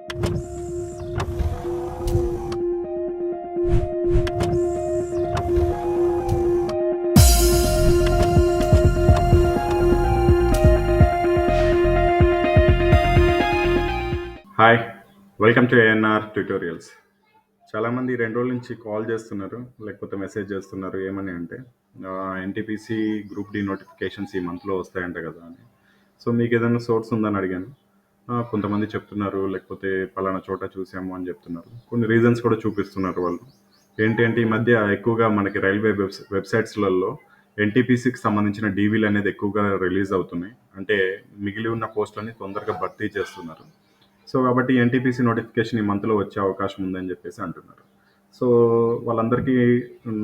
Hi! Welcome to ANR tutorials. చాలామంది 2 రోజుల నుంచి కాల్ చేస్తున్నారు, లేకపోతే మెసేజ్ చేస్తున్నారు. ఏమని అంటే ఎన్‌టీపీసీ గ్రూప్ డి నోటిఫికేషన్స్ ఈ మంత్‌లో వస్తాయంట కదా అని. సో, మీకేదైనా సోర్స్ ఉందని అడిగాను. కొంతమంది చెప్తున్నారు, లేకపోతే పలానా చోట చూసాము అని చెప్తున్నారు. కొన్ని రీజన్స్ కూడా చూపిస్తున్నారు వాళ్ళు. ఏంటి అంటే ఈ మధ్య ఎక్కువగా మనకి రైల్వే వెబ్‌సైట్స్‌లలో ఎన్‌టీపీసీకి సంబంధించిన డీవీలనేది ఎక్కువగా రిలీజ్ అవుతున్నాయి. అంటే మిగిలి ఉన్న పోస్టులని తొందరగా భర్తీ చేస్తున్నారు. సో, కాబట్టి ఎన్‌టీపీసీ నోటిఫికేషన్ ఈ మంత్‌లో వచ్చే అవకాశం ఉందని జెప్పేసి అంటున్నారు. సో, వాళ్ళందరికీ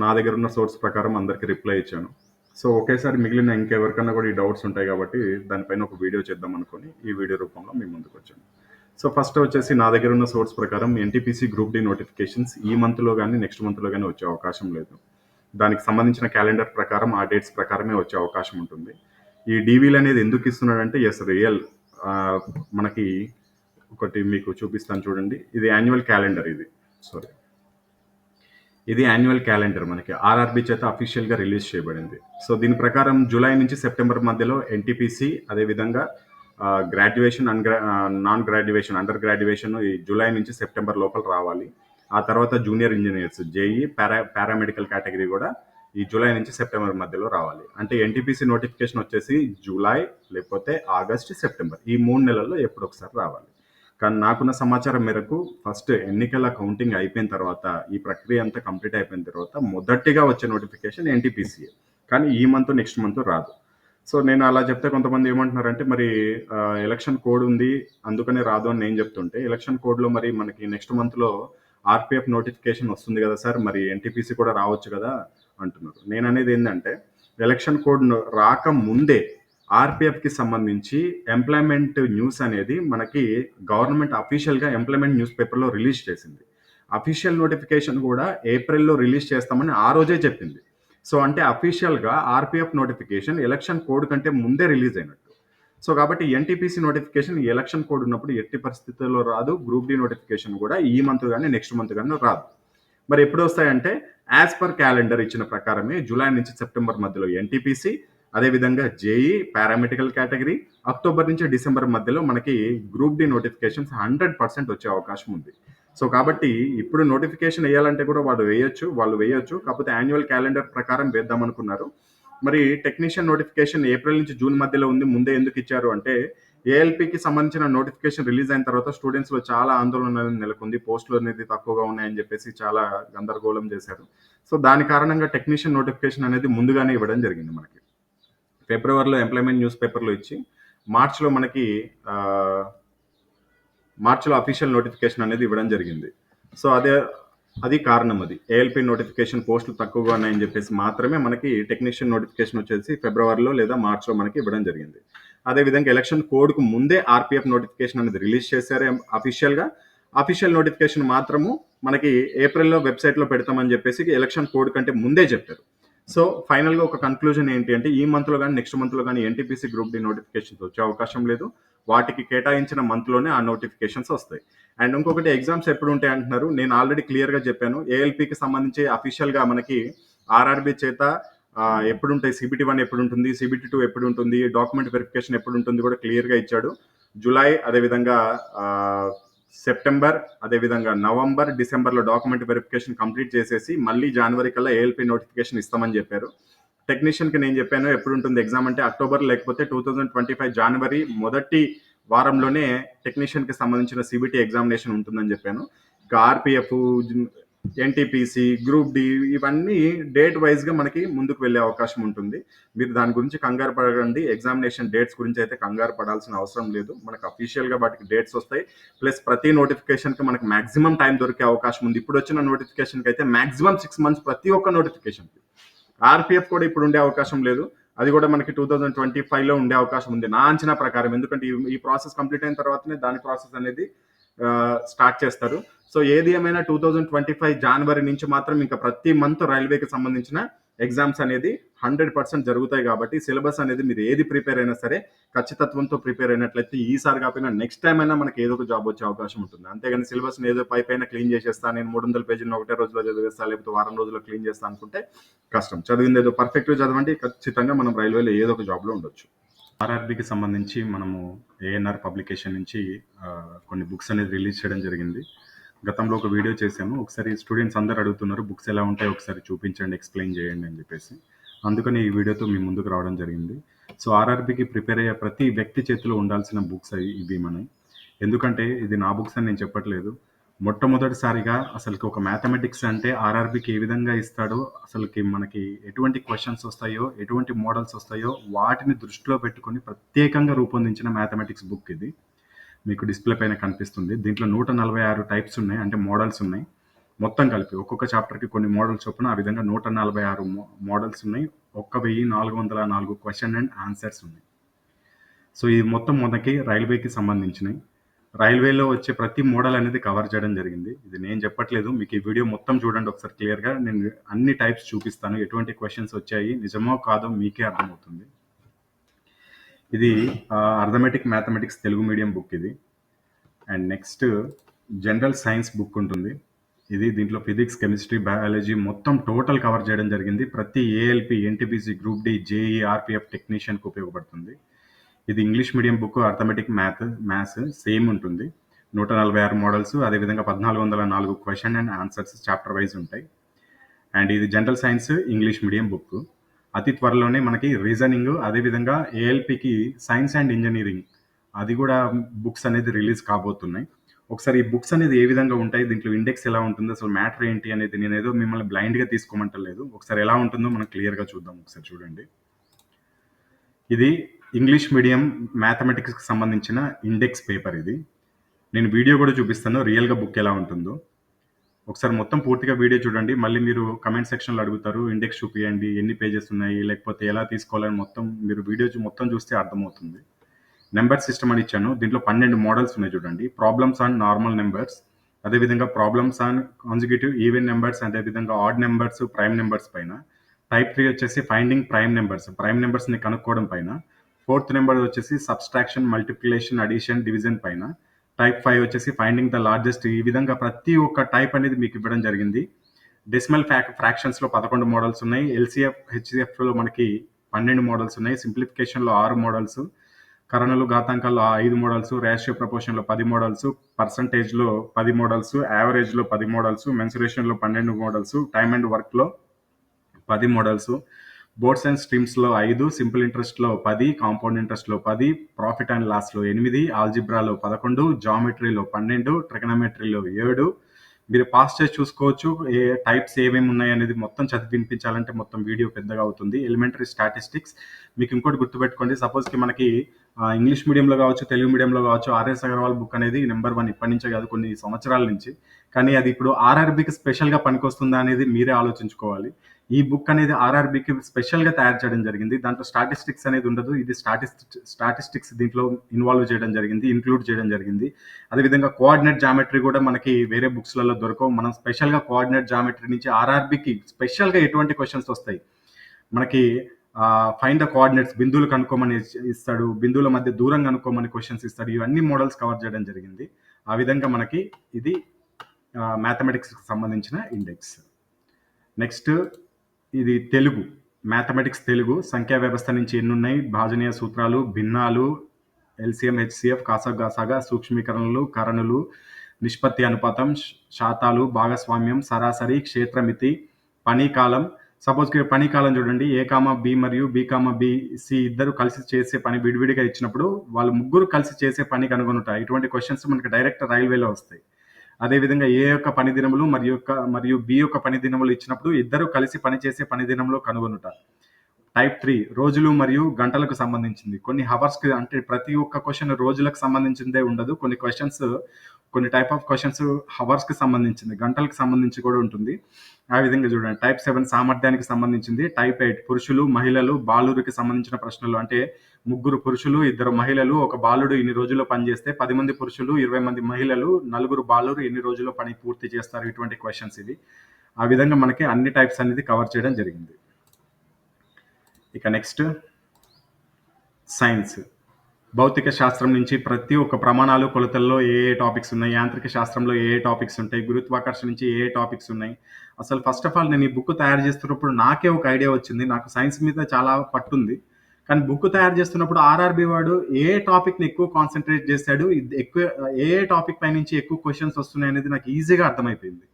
నా దగ్గరున్న సోర్స్ ప్రకారం అందరికి రిప్లై ఇచ్చాను. సో, ఒకేసారి మిగిలిన ఇంకెవరికన్నా గూడా ఈ డౌట్స్ ఉంటాయి గాబట్టి, దానిపైన ఒక వీడియో చేద్దామనుకోని, ఈ వీడియో రూపంలో మీ ముందుకొచ్చాను. సో, ఫస్ట్ వచ్చేసి నా దగ్గరున్న సోర్స్ ప్రకారం ఎన్‌టీపీసీ గ్రూప్ డి నోటిఫికేషన్స్ ఈ మంత్‌లో గాని, నెక్స్ట్ మంత్‌లో గాని వచ్చే అవకాశం లేదు. దానికి సంబంధించిన క్యాలెండర్ ప్రకారం, ఆ డేట్స్ ప్రకారమే వచ్చే అవకాశం ఉంటుంది. ఈ డీవీలనేది ఎందుకు ఇస్తున్నాడంటే, యెస్ రియల్ ఆహ్, మనకి ఒకటి మీకు చూపిస్తాను చూడండి. ఇది యాన్యువల్ క్యాలెండర్ ఇది. సారీ. ఇది యాన్యువల్ క్యాలెండర్ మనకి ఆర్ఆర్‌బీ చేత అఫీషియల్‌గా రిలీజ్ చేయబడింది. సో, దీని ప్రకారం జూలై నుంచి సెప్టెంబర్ మధ్యలో ఎన్‌టీపీసీ అదేవిధంగా graduation, non graduation, under graduation ఈ జూలై నుంచి సెప్టెంబర్ లోపల రావాలి. ఆ తర్వాత junior engineers, JEE, paramedical category కూడా ఈ జూలై నుంచి సెప్టెంబర్ మధ్యలో రావాలి. అంటే ఎన్‌టీపీసీ నోటిఫికేషన్ వచ్చేసి జూలై, లేకపోతే ఆగస్ట్, సెప్టెంబర్ ఈ 3 నెలల్లో ఎప్పుడో ఒకసారి రావాలి. కానీ నాకున్న సమాచారం మేరకు ఫస్ట్ ఎన్నికల కౌంటింగ్ అయిపోయిన తర్వాత, ఈ ప్రక్రియ అంతా కంప్లీట్ అయిపోయిన తర్వాత మొదటిగా వచ్చే నోటిఫికేషన్ ఎన్టీపీసీఏ. కానీ ఈ మంత్, నెక్స్ట్ మంత్ రాదు. సో, నేను అలా చెప్తే కొంతమంది ఏమంటున్నారంటే, మరి ఎలక్షన్ కోడ్ ఉంది, అందుకనే రాదు అని నేను చెప్తుంటే, ఎలక్షన్ కోడ్‌లో మరి మనకి నెక్స్ట్ మంత్‌లో ఆర్‌పీఎఫ్ నోటిఫికేషన్ వస్తుంది కదా సార్! మరి ఎన్టీపీసీ కూడా రావచ్చు కదా! అంటున్నారు. నేననేది ఏందంటే, ఎలక్షన్ కోడ్ రాకముందే ఆర్‌పీఎఫ్‌కి సంబంధించి ఎంప్లాయ్‌మెంట్ న్యూస్ అనేది మనకి గవర్నమెంట్ అఫీషియల్‌గా ఎంప్లాయ్‌మెంట్ న్యూస్ పేపర్‌లో రిలీజ్ చేసింది. అఫీషియల్ నోటిఫికేషన్ గూడా ఏప్రిల్‌లో రిలీజ్ చేస్తామని ఆ రోజే చెప్పింది. సో, అంటే అఫీషియల్‌గా ఆర్‌పీఎఫ్ నోటిఫికేషన్ ఎలక్షన్ కోడ్ కంటే ముందే రిలీజ్ అయినట్టు. సో, కాబట్టి ఎన్‌టీపీసీ నోటిఫికేషన్ ఎలక్షన్ కోడ్ ఉన్నప్పుడు ఎట్టి పరిస్థితుల్లో రాదు. గ్రూప్ డి నోటిఫికేషన్ గూడా ఈ మంత్ గాని, నెక్స్ట్ మంత్ గాని రాదు. మరి ఎప్పుడొస్తాయంటే, యాస్ పర్ క్యాలెండర్ ఇచ్చిన ప్రకారమే జూలై నుంచి సెప్టెంబర్ మధ్యలో ఎన్‌టీపీసీ, అదేవిధంగా జేఈఈ, పారామెడికల్ కేటగిరీ, అక్టోబర్ నుంచి డిసెంబర్ మధ్యలో మనకి గ్రూప్ డి నోటిఫికేషన్స్ 100% వచ్చే అవకాశం ఉంది. సో, కాబట్టి ఇప్పుడు నోటిఫికేషన్ ఎయ్యాలంటే కూడా వాళ్ళు వేయొచ్చు. కాకపోతే యాన్యువల్ క్యాలెండర్ ప్రకారం వేద్దామనుకున్నారు. మరి టెక్నీషియన్ నోటిఫికేషన్ ఏప్రిల్ నుంచి జూన్ మధ్యలో ఉంది. ముందే ఎందుకిచ్చారు అంటే, ఏఎల్‌పీకి సంబంధించిన నోటిఫికేషన్ రిలీజ్ అయిన తర్వాత స్టూడెంట్స్‌లో చాలా ఆందోళన నెలకొంది. పోస్టులు అనేది తక్కువగా ఉన్నాయని చెప్పేసి చాలా గందరగోళం చేశారు. సో, దాని కారణంగా టెక్నీషియన్ నోటిఫికేషన్ అనేది ముందుగానే ఇవ్వడం జరిగింది మనకి. ఫిబ్రవరిలో ఎంప్లాయ్‌మెంట్ న్యూస్ పేపర్‌లో ఇచ్చి, మార్చ్‌లో మనకి ఆహ్, మార్చ్‌లో అఫీషియల్ నోటిఫికేషన్ అనేది ఇవ్వడం జరిగింది. సో, అది కారణం అది. ఏఎల్‌పీ నోటిఫికేషన్ పోస్టులు తక్కువగా ఉన్నాయని చెప్పేసి మాత్రమే మనకి టెక్నీషియన్ నోటిఫికేషన్ వచ్చేసి ఫిబ్రవరిలో లేదా మార్చ్‌లో మనకి ఇవ్వడం జరిగింది. అదేవిధంగా ఎలక్షన్ కోడ్‌కు ముందే ఆర్‌పీఎఫ్ నోటిఫికేషన్ అనేది రిలీజ్ చేశారు అఫీషియల్‌గా. అఫీషియల్ నోటిఫికేషన్ మాత్రము మనకి ఏప్రిల్‌లో వెబ్‌సైట్‌లో పెడతామని చెప్పేసి ఎలక్షన్ కోడ్ కంటే ముందే చెప్పారు. సో, ఫైనల్‌గా ఒక కన్క్లూజన్ ఏంటి అంటే, ఈ మంత్‌లో గాని, నెక్స్ట్ మంత్‌లో గాని ఎన్‌టీపీసీ గ్రూప్ డి నోటిఫికేషన్స్ వచ్చే అవకాశం లేదు. వాటికి కేటాయించిన మంత్‌లోనే ఆ నోటిఫికేషన్స్ వస్తాయి. అండ్ ఇంకొకటి ఎగ్జామ్స్ ఎప్పుడుంటాయి అంటున్నారు. నేను ఆల్రెడీ క్లియర్‌గా చెప్పాను. ఏఎల్‌పీకి సంబంధించి అఫీషియల్‌గా మనకి ఆర్ఆర్‌బీ చేత ఎప్పుడుంటాయి, సీబీటీ 1 ఎప్పుడుంటుంది, సీబీటీ 2 ఎప్పుడుంటుంది, డాక్యుమెంట్ వెరిఫికేషన్ ఎప్పుడుంటుంది కూడా క్లియర్‌గా ఇచ్చాడు. జులై, అదేవిధంగా ఆహ్, సెప్టెంబర్, అదేవిధంగా నవంబర్, డిసెంబర్‌లో డాక్యుమెంట్ వెరిఫికేషన్ కంప్లీట్ చేసేసి, మళ్ళీ జాన్వరి కల్లా ఏఎల్‌పీ నోటిఫికేషన్ ఇస్తామని చెప్పారు. టెక్నీషియన్‌కి నేను చెప్పాను ఎప్పుడుంటుంది ఎగ్జామ్ అంటే అక్టోబర్ లేకపోతే 2025 జాన్వరి మొదటి వారంలోనే టెక్నీషియన్‌కి సంబంధించిన సీబీటీ ఎగ్జామినేషన్ ఉంటుందని చెప్పాను. ఇక ఆర్‌పీఎఫ్, ఎన్‌టీపీసీ, గ్రూప్ డి ఇవన్నీ డేట్ వైస్‌గా మనకి ముందుకు వెళ్ళే అవకాశం ఉంటుంది. మీరు దాని గురించి కంగారు పడకండి. ఎగ్జామినేషన్ డేట్స్ గురించి అయితే కంగారు పడాల్సిన అవసరం లేదు. మనకు అఫీషియల్‌గా వాటికి డేట్స్ వస్తాయి. ప్లస్ ప్రతి నోటిఫికేషన్‌కి మనకు మాక్సిమం టైం దొరికే అవకాశం ఉంది. ఇప్పుడొచ్చిన నోటిఫికేషన్‌కి అయితే మాక్సిమం 6 మంత్స్ ప్రతి ఒక్క నోటిఫికేషన్‌కి. ఆర్‌పీఎఫ్ కూడా ఇప్పుడు ఉండే అవకాశం లేదు. అది కూడా మనకి 2025లో ఉండే అవకాశం ఉంది. నా అంచనా ప్రకారం. ఎందుకంటే ఈ ప్రాసెస్ కంప్లీట్ అయిన తర్వాతనే దాని ప్రాసెస్ అనేది స్టార్ట్ చేస్తారు. సో, ఏది ఏమైనా 2025 జాన్వరి నుంచి మాత్రం ఇంకా ప్రతి మంత్ రైల్వేకి సంబంధించిన ఎగ్జామ్స్ అనేది 100% జరుగుతాయి కాబట్టి సిలబస్ అనేది మీరు ఏది ప్రిపేర్ అయినా సరే ఖచ్చితత్వంతో ప్రిపేర్ అయినట్లయితే ఈసారి కాకపోయినా నెక్స్ట్ టైం అయినా మనకి ఏదో ఒక జాబ్ వచ్చే అవకాశం ఉంటుంది. అంతేగాని సిలబస్ ఏదో పైన క్లీన్ చేసేస్తా, నేను 300 పేజీలను ఒకటే రోజులో చదివేస్తా, లేకపోతే వారం రోజుల్లో క్లీన్ చేస్తా అనుకుంటే కష్టం. చదివింది ఏదో పర్ఫెక్ట్గా చదవండి, ఖచ్చితంగా మనం రైల్వేలో ఏదో ఒక జాబ్లో ఉండొచ్చు. ఆర్ఆర్బికి సంబంధించి మనము ఏఎన్ఆర్ పబ్లికేషన్ నుంచి కొన్ని బుక్స్ అనేది రిలీజ్ చేయడం జరిగింది. గతంలో ఒక వీడియో చేశాను. ఒకసారి స్టూడెంట్స్ అందరూ అడుగుతున్నారు, బుక్స్ ఎలా ఉంటాయో ఒకసారి చూపించండి, ఎక్స్ప్లెయిన్ చేయండి అని చెప్పేసి. అందుకని ఈ వీడియోతో మీ ముందుకు రావడం జరిగింది. సో ఆర్ఆర్బికి ప్రిపేర్ అయ్యే ప్రతి వ్యక్తి చేతిలో ఉండాల్సిన బుక్స్ ఇవి మనం. ఎందుకంటే ఇది నా బుక్స్ అని నేను చెప్పట్లేదు. మొట్టమొదటిసారిగా అసలుకి ఒక మ్యాథమెటిక్స్ అంటే ఆర్ఆర్బికి ఏ విధంగా ఇస్తాడో, అసలుకి మనకి ఎటువంటి క్వశ్చన్స్ వస్తాయో, ఎటువంటి మోడల్స్ వస్తాయో వాటిని దృష్టిలో పెట్టుకొని ప్రత్యేకంగా రూపొందించిన మ్యాథమెటిక్స్ బుక్ ఇది. మీకు డిస్ప్లే పైన కనిపిస్తుంది. దీంట్లో 146 టైప్స్ ఉన్నాయి, అంటే మోడల్స్ ఉన్నాయి. మొత్తం కలిపి ఒక్కొక్క చాప్టర్కి కొన్ని మోడల్స్ చొప్పున ఆ విధంగా 146 మోడల్స్ ఉన్నాయి. 1404 క్వశ్చన్ అండ్ ఆన్సర్స్ ఉన్నాయి. సో ఇది మొత్తం మనకి రైల్వేకి సంబంధించినవి. రైల్వేలో వచ్చే ప్రతి మోడల్ అనేది కవర్ చేయడం జరిగింది. ఇది నేను చెప్పట్లేదు, మీకు ఈ వీడియో మొత్తం చూడండి ఒకసారి క్లియర్గా. నేను అన్ని టైప్స్ చూపిస్తాను, ఎటువంటి క్వశ్చన్స్ వచ్చాయి, నిజమో కాదో మీకే అర్థమవుతుంది. ఇది arithmetic mathematics Telugu medium book ఇది. And next general science book ఉంటుంది. ఇది దీంట్లో ఫిజిక్స్, కెమిస్ట్రీ, బయాలజీ మొత్తం టోటల్ కవర్ చేయడం జరిగింది. ప్రతి ALP, NTPC, group D, JE, RPF టెక్నీషియన్కి ఉపయోగపడుతుంది. ఇది English medium book. Arithmetic maths same ఉంటుంది. 146 మోడల్స్, అదేవిధంగా 1404 question and answers chapter wise ఉంటాయి. అండ్ ఇది general science English medium book. అతి త్వరలోనే మనకి రీజనింగ్, అదేవిధంగా ఏఎల్పికి సైన్స్ అండ్ ఇంజనీరింగ్ అది కూడా బుక్స్ అనేది రిలీజ్ కాబోతున్నాయి. ఒకసారి ఈ బుక్స్ అనేది ఏ విధంగా ఉంటాయి, దీంట్లో ఇండెక్స్ ఎలా ఉంటుంది, అసలు మ్యాటర్ ఏంటి అనేది నేను ఏదో మిమ్మల్ని బ్లైండ్గా తీసుకోమంటలేదు. ఒకసారి ఎలా ఉంటుందో మనం క్లియర్గా చూద్దాం. ఒకసారి చూడండి. ఇది ఇంగ్లీష్ మీడియం మ్యాథమెటిక్స్కి సంబంధించిన ఇండెక్స్ పేపర్ ఇది. నేను వీడియో కూడా చూపిస్తాను రియల్గా బుక్ ఎలా ఉంటుందో. ఒకసారి మొత్తం పూర్తిగా వీడియో చూడండి. మళ్ళీ మీరు కమెంట్ సెక్షన్లో అడుగుతారు, ఇండెక్స్ చూపియండి, ఎన్ని పేజెస్ ఉన్నాయి, లేకపోతే ఎలా తీసుకోవాలని. మొత్తం మీరు వీడియో మొత్తం చూస్తే అర్థమవుతుంది. నెంబర్ సిస్టమ్ అని ఇచ్చాను. దీంట్లో 12 మోడల్స్ ఉన్నాయి చూడండి. ప్రాబ్లమ్స్ ఆన్ నార్మల్ నెంబర్స్, అదేవిధంగా problems on consecutive even numbers, అదేవిధంగా ఆడ్ నెంబర్స్, ప్రైమ్ నెంబర్స్ పైన. టైప్ 3 వచ్చేసి ఫైండింగ్ ప్రైమ్ నెంబర్స్ని కనుక్కోవడం పైన. 4th నెంబర్ వచ్చేసి సబ్స్ట్రాక్షన్, మల్టిప్లికేషన్, అడిషన్, డివిజన్ పైన. టైప్ 5 వచ్చేసి ఫైండింగ్ ద లార్జెస్ట్. ఈ విధంగా ప్రతి ఒక్క టైప్ అనేది మీకు ఇవ్వడం జరిగింది. డెసిమల్ ఫ్రాక్షన్స్లో 11 మోడల్స్ ఉన్నాయి. ఎల్సిఎఫ్, హెచ్సిఎఫ్లో మనకి 12 మోడల్స్ ఉన్నాయి. సింప్లిఫికేషన్లో 6 మోడల్స్, కరణలు, ఘాతాంకాల్లో 5 మోడల్స్, రేషియో ప్రపోర్షన్లో 10 మోడల్స్, పర్సంటేజ్లో 10 మోడల్స్, యావరేజ్లో 10 మోడల్స్, మెన్సురేషన్లో 12 మోడల్స్, టైమ్ అండ్ వర్క్లో 10 మోడల్స్, బోర్డ్స్ అండ్ స్ట్రీమ్స్లో 5, సింపుల్ ఇంట్రెస్ట్లో 10, కాంపౌండ్ ఇంట్రెస్ట్లో 10, ప్రాఫిట్ అండ్ లాస్లో 8, ఆల్జిబ్రాలో 11, జామెట్రీలో 12, ట్రిగనోమెట్రీలో 7. మీరు పాస్ చేసి చూసుకోవచ్చు ఏ టైప్స్ ఏమేమి ఉన్నాయి అనేది. మొత్తం చదివి వినిపించాలంటే మొత్తం వీడియో పెద్దగా అవుతుంది. Elementary statistics. మీకు ఇంకోటి గుర్తుపెట్టుకోండి, సపోజ్కి మనకి ఇంగ్లీష్ మీడియంలో కావచ్చు, తెలుగు మీడియంలో కావచ్చు, ఆర్ఎస్ అగర్వాల్ బుక్ అనేది నెంబర్ 1 ఇప్పటి నుంచే కాదు, కొన్ని సంవత్సరాల నుంచి. కానీ అది ఇప్పుడు ఆర్ఆర్బికి స్పెషల్గా పనికొస్తుందా అనేది మీరే ఆలోచించుకోవాలి. ఈ బుక్ అనేది ఆర్ఆర్బికి స్పెషల్గా తయారు చేయడం జరిగింది. దాంట్లో స్టాటిస్టిక్స్ అనేది ఉండదు. ఇది స్టాటిస్టిక్స్ దీంట్లో ఇన్వాల్వ్ చేయడం జరిగింది, ఇంక్లూడ్ చేయడం జరిగింది. అదేవిధంగా కోఆర్డినేట్ జామెట్రీ కూడా మనకి వేరే బుక్స్లలో దొరకవు. మనం స్పెషల్గా కోఆర్డినేట్ జామెట్రీ నుంచి ఆర్ఆర్బికి స్పెషల్గా ఎటువంటి క్వశ్చన్స్ వస్తాయి మనకి, ఫైండ్ ద కోఆర్డినేట్స్, బిందువులు కనుక్కోమని ఇస్తాడు, బిందువుల మధ్య దూరం కనుక్కోమని క్వశ్చన్స్ ఇస్తాడు. ఇవన్నీ మోడల్స్ కవర్ చేయడం జరిగింది. ఆ విధంగా మనకి ఇది మ్యాథమెటిక్స్కి సంబంధించిన ఇండెక్స్. నెక్స్ట్ ఇది తెలుగు మ్యాథమెటిక్స్ తెలుగు. సంఖ్యా వ్యవస్థ నుంచి ఎన్ని ఉన్నాయి, భాజనీయ సూత్రాలు, భిన్నాలు, ఎల్సిఎం, హెచ్సిఎఫ్, కాసగాసాగా, సూక్ష్మీకరణలు, కరణులు, నిష్పత్తి అనుపాతం, శాతాలు, భాగస్వామ్యం, సరాసరి, క్షేత్రమితి, పనికాలం. సపోజ్కి పనికాలం చూడండి, ఏ కామా బి మరియు బి కామా బి సి ఇద్దరు కలిసి చేసే పని విడివిడిగా ఇచ్చినప్పుడు వాళ్ళు ముగ్గురు కలిసి చేసే పని కనుగొనుట. ఇటువంటి క్వశ్చన్స్ మనకి డైరెక్ట్ రైల్వేలో వస్తాయి. అదేవిధంగా ఏ యొక్క పని దినములు మరియు బి యొక్క పని దినములు ఇచ్చినప్పుడు ఇద్దరు కలిసి పనిచేసే పని దినంలో కనుగొనుట. టైప్ 3 రోజులు మరియు గంటలకు సంబంధించింది. కొన్ని హవర్స్కి, అంటే ప్రతి ఒక్క క్వశ్చన్ రోజులకు సంబంధించిందే ఉండదు. కొన్ని టైప్ ఆఫ్ క్వశ్చన్స్ హవర్స్కి సంబంధించింది, గంటలకు సంబంధించి కూడా ఉంటుంది. ఆ విధంగా చూడండి. టైప్ 7 సామర్థ్యానికి సంబంధించింది. టైప్ 8 పురుషులు, మహిళలు, బాలురికి సంబంధించిన ప్రశ్నలు. అంటే 3 పురుషులు, 2 మహిళలు, ఒక బాలుడు ఇన్ని రోజుల్లో పని చేస్తే 10 మంది పురుషులు, 20 మంది మహిళలు, 4 బాలురు ఎన్ని రోజుల్లో పని పూర్తి చేస్తారు, ఇటువంటి క్వశ్చన్స్ ఇవి. ఆ విధంగా మనకి అన్ని టైప్స్ అనేది కవర్ చేయడం జరిగింది. ఇక నెక్స్ట్ సైన్స్. భౌతిక శాస్త్రం నుంచి ప్రతి ఒక్క ప్రమాణాలు, కొలతల్లో ఏ ఏ టాపిక్స్ ఉన్నాయి, యాంత్రిక శాస్త్రంలో ఏ ఏ టాపిక్స్ ఉంటాయి, గురుత్వాకర్షణ నుంచి ఏ ఏ టాపిక్స్ ఉన్నాయి. అసలు ఫస్ట్ ఆఫ్ ఆల్ నేను ఈ బుక్ తయారు చేస్తున్నప్పుడు నాకే ఒక ఐడియా వచ్చింది. నాకు సైన్స్ మీద చాలా పట్టుంది. కానీ బుక్ తయారు చేస్తున్నప్పుడు ఆర్ఆర్‌బీ వాడు ఏ టాపిక్‌ని ఎక్కువ కాన్సంట్రేట్ చేశాడు, ఎక్కువ ఏ ఏ టాపిక్ పై నుంచి ఎక్కువ క్వెషన్స్ వస్తున్నాయనేది నాకు ఈజీగా అర్థమైపోయింది.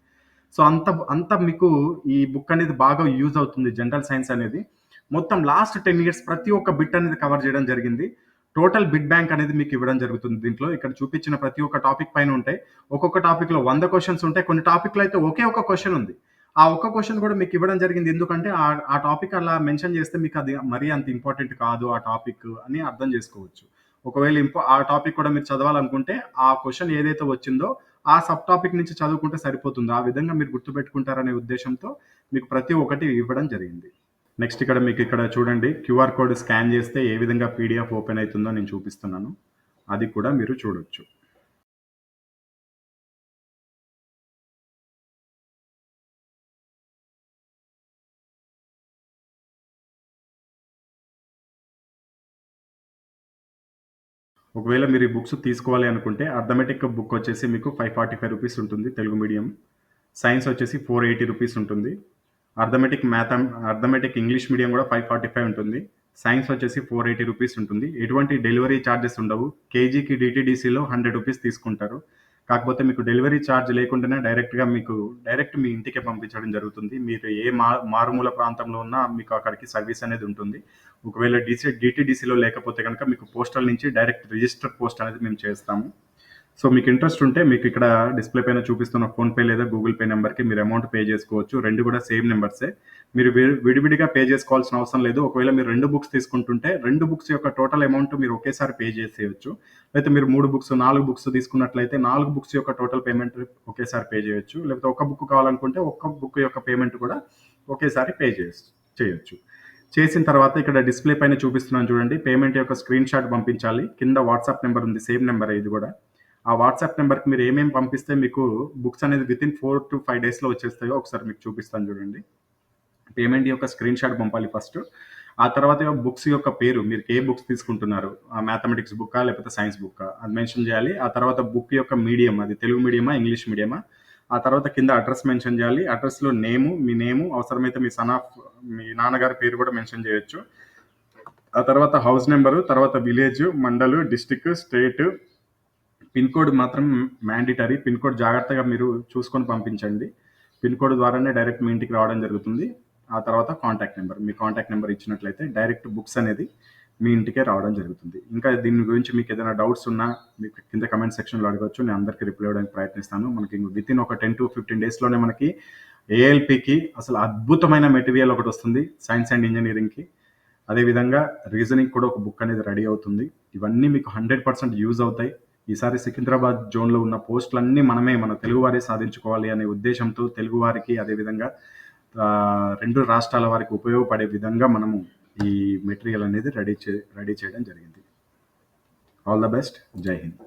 సో, అంత అంత మీకు ఈ బుక్ అనేది బాగా యూజ్ అవుతుంది జనరల్ సైన్స్ అనేది. మొత్తం లాస్ట్ 10 ఇయర్స్ ప్రతి ఒక్క బిట్ అనేది కవర్ చేయడం జరిగింది. టోటల్ బిట్ బ్యాంక్ అనేది మీకు ఇవ్వడం జరుగుతుంది దీంట్లో. ఇక్కడ చూపించిన ప్రతి ఒక్క టాపిక్ పైన ఉంటాయి. ఒక్కొక్క టాపిక్‌లో 100 క్వెషన్స్ ఉంటాయి. కొన్ని టాపిక్‌లో అయితే ఒకే ఒక క్వెషన్ ఉంది. ఆ ఒక్క క్వెషన్ కూడా మీకు ఇవ్వడం జరిగింది. ఎందుకంటే ఆ టాపిక్ అలా మెన్షన్ చేస్తే మీకు అది మరీ అంత ఇంపార్టెంట్ కాదు ఆ టాపిక్ అని అర్థం చేసుకోవచ్చు. ఒకవేళ ఆ టాపిక్ కూడా మీరు చదవాలనుకుంటే ఆ క్వెషన్ ఏదైతే వచ్చిందో ఆ సబ్ టాపిక్ నుంచి చదువుకుంటే సరిపోతుంది. ఆ విధంగా మీరు గుర్తుపెట్టుకుంటారనే ఉద్దేశ్యంతో మీకు ప్రతి ఒక్కటి ఇవ్వడం జరిగింది. నెక్స్ట్ ఇక్కడ మీకు ఇక్కడ చూడండి, క్యూఆర్ కోడ్ స్కాన్ చేస్తే ఏ విధంగా పీడిఎఫ్ ఓపెన్ అవుతుందో నేను చూపిస్తున్నాను. అది కూడా మీరు చూడొచ్చు. ఒకవేళ మీరు ఈ బుక్స్ తీసుకోవాలి అనుకుంటే అర్థమెటిక్ బుక్ వచ్చేసి మీకు 545 రూపీస్ ఉంటుంది తెలుగు మీడియం. సైన్స్ వచ్చేసి 480 రూపీస్ ఉంటుంది. అర్థమెటిక్ ఇంగ్లీష్ మీడియం కూడా 545 ఉంటుంది. సైన్స్ వచ్చేసి 480 రూపీస్ ఉంటుంది. ఎటువంటి డెలివరీ ఛార్జెస్ ఉండవు. కేజీకి డిటీడీసీలో 100 రూపీస్ తీసుకుంటారు. కాకపోతే మీకు డెలివరీ ఛార్జ్ లేకుండానే డైరెక్ట్ మీ ఇంటికే పంపించడం జరుగుతుంది. మీరు ఏ మారుమూల ప్రాంతంలో ఉన్నా మీకు అక్కడికి సర్వీస్ అనేది ఉంటుంది. ఒకవేళ డిటీడీసీలో లేకపోతే కనుక మీకు పోస్టల్ నుంచి డైరెక్ట్ రిజిస్టర్ పోస్ట్ అనేది మేము చేస్తాము. సో మీకు ఇంట్రెస్ట్ ఉంటే మీకు ఇక్కడ డిస్ప్లే పైన చూపిస్తున్న ఫోన్‌పే లేదా గూగుల్ పే నెంబర్‌కి మీరు అమౌంట్ పే చేసుకోవచ్చు. 2 కూడా సేమ్ నెంబర్సే. మీరు విడివిడిగా పే చేసుకోవాల్సిన అవసరం లేదు. ఒకవేళ మీరు 2 బుక్స్ తీసుకుంటుంటే 2 బుక్స్ యొక్క టోటల్ అమౌంట్ మీరు ఒకేసారి పే చేసేయొచ్చు. లేకపోతే మీరు 3 బుక్స్, 4 బుక్స్ తీసుకున్నట్లయితే 4 బుక్స్ యొక్క టోటల్ పేమెంట్ ఒకేసారి పే చేయొచ్చు. లేకపోతే ఒక బుక్ కావాలనుకుంటే ఒక్క బుక్ యొక్క పేమెంట్ కూడా ఒకేసారి చేయొచ్చు. చేసిన తర్వాత ఇక్కడ డిస్ప్లే పైన చూపిస్తున్నాను చూడండి. పేమెంట్ యొక్క స్క్రీన్ షాట్ పంపించాలి. కింద వాట్సాప్ నెంబర్ ఉంది. సేమ్ నెంబరే ఇది కూడా. ఆ వాట్సాప్ నెంబర్‌కి మీరు ఏమేమి పంపిస్తే మీకు బుక్స్ అనేది వితిన్ 4-5 డేస్‌లో వచ్చేస్తాయో ఒకసారి మీకు చూపిస్తాను చూడండి. పేమెంట్ యొక్క స్క్రీన్ షాట్ పంపాలి ఫస్ట్. ఆ తర్వాత బుక్స్ యొక్క పేరు, మీరు ఏ బుక్స్ తీసుకుంటున్నారు, మ్యాథమెటిక్స్ బుక్కా లేకపోతే సైన్స్ బుక్కా అది మెన్షన్ చేయాలి. ఆ తర్వాత బుక్ యొక్క మీడియం, అది తెలుగు మీడియమా, ఇంగ్లీష్ మీడియమా. ఆ తర్వాత కింద అడ్రస్ మెన్షన్ చేయాలి. అడ్రస్‌లో మీ నేము, అవసరమైతే మీ నాన్నగారి పేరు కూడా మెన్షన్ చేయొచ్చు. ఆ తర్వాత హౌస్ నెంబరు, తర్వాత విలేజ్, మండలు, డిస్ట్రిక్ట్, స్టేట్, పిన్ కోడ్ మాత్రం మ్యాండేటరీ. పిన్ కోడ్ జాగ్రత్తగా మీరు చూసుకొని పంపించండి. పిన్ కోడ్ ద్వారానే డైరెక్ట్ మీ ఇంటికి రావడం జరుగుతుంది. ఆ తర్వాత కాంటాక్ట్ నెంబర్, మీ కాంటాక్ట్ నెంబర్ ఇచ్చినట్లయితే డైరెక్ట్ బుక్స్ అనేది మీ ఇంటికే రావడం జరుగుతుంది. ఇంకా దీని గురించి మీకు ఏదైనా డౌట్స్ ఉన్నా మీకు కింద కమెంట్ సెక్షన్‌లో అడగొచ్చు. నేను అందరికీ రిప్లై ఇవ్వడానికి ప్రయత్నిస్తాను. మనకి వితిన్ ఒక 10-15 డేస్‌లోనే మనకి ఏఎల్‌పీకి అసలు అద్భుతమైన మెటీరియల్ ఒకటొస్తుంది సైన్స్ అండ్ ఇంజినీరింగ్‌కి. అదేవిధంగా రీజనింగ్ కూడా ఒక బుక్ అనేది రెడీ అవుతుంది. ఇవన్నీ మీకు 100% యూజ్ అవుతాయి. ఈసారి సికింద్రాబాద్ జోన్‌లో ఉన్న పోస్టులన్నీ మన తెలుగువారే సాధించుకోవాలి అనే ఉద్దేశ్యంతో తెలుగువారికి అదేవిధంగా 2 రాష్ట్రాల వారికి ఉపయోగపడే విధంగా మనము ఈ మెటీరియల్ అనేది రెడీ చేయడం జరిగింది. All the best. జై హింద్.